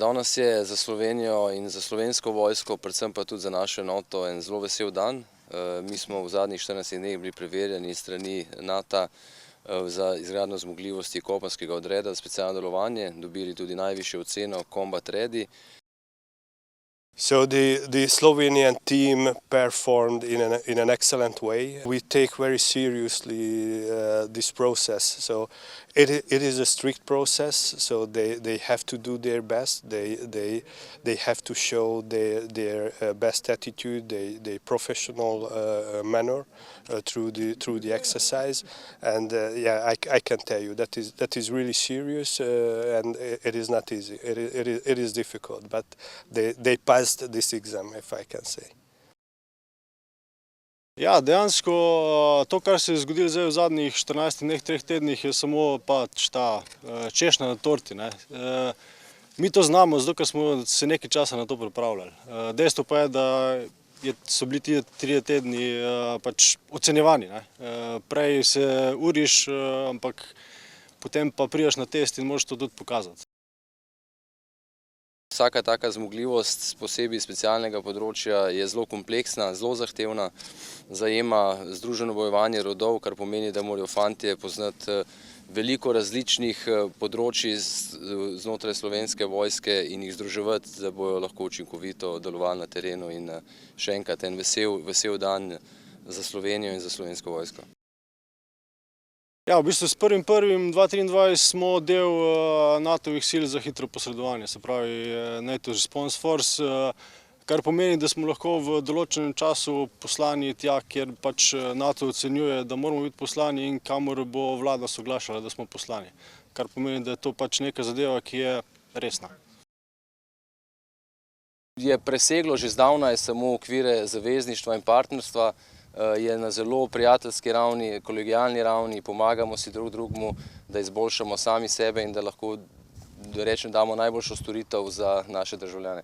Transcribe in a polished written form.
Danes je za Slovenijo in za slovensko vojsko, predvsem pa tudi za našo enoto, en zelo vesel dan. Mi smo v zadnjih 14 dneh bili preverjeni strani NATO za izgradnjo zmogljivosti kopenskega odreda za specialno delovanje, dobili tudi najvišjo oceno Combat Ready. So the Slovenian team performed in an excellent way. We take very seriously this process. So it is a strict process. So they have to do their best. They have to show their best attitude, their professional manner through the exercise. And yeah, I can tell you that is really serious and it is not easy. It is difficult, but they passed this exam, if I can say. Ja, dejansko to, kar se je zgodilo zdaj v zadnjih 14 dneh, 3 tednih, je samo pač ta češnja na torti. Mi to znamo, zato ker smo se nekaj časa na to pripravljali. Dejstvo pa je, da so bili ti 3 tedni pač ocenjevani. Prej se uriš, ampak potem pa prideš na test in moraš to tudi pokazati. Vsaka taka zmogljivost, posebej specialnega področja, je zelo kompleksna, zelo zahtevna, zajema združeno bojevanje rodov, kar pomeni, da morajo fantje poznati veliko različnih področij znotraj slovenske vojske in jih združevati, da bojo lahko učinkovito delovali na terenu. In še enkrat en vesel dan za Slovenijo in za slovensko vojsko. Ja, v bistvu s 1.1.2023 smo del NATO-vih sil za hitro posredovanje, se pravi NATO Response Force, kar pomeni, da smo lahko v določenem času poslani tja, kjer pač NATO ocenjuje, da moramo biti poslani in kamor bo vlada soglašala, da smo poslani. Kar pomeni, da je to pač neka zadeva, ki je resna. Je preseglo že zdavnaj samo okvire zavezništva in partnerstva, je na zelo prijateljski ravni, kolegialni ravni, pomagamo si drug drugemu, da izboljšamo sami sebe in da lahko, da rečem, damo najboljšo storitev za naše državljane.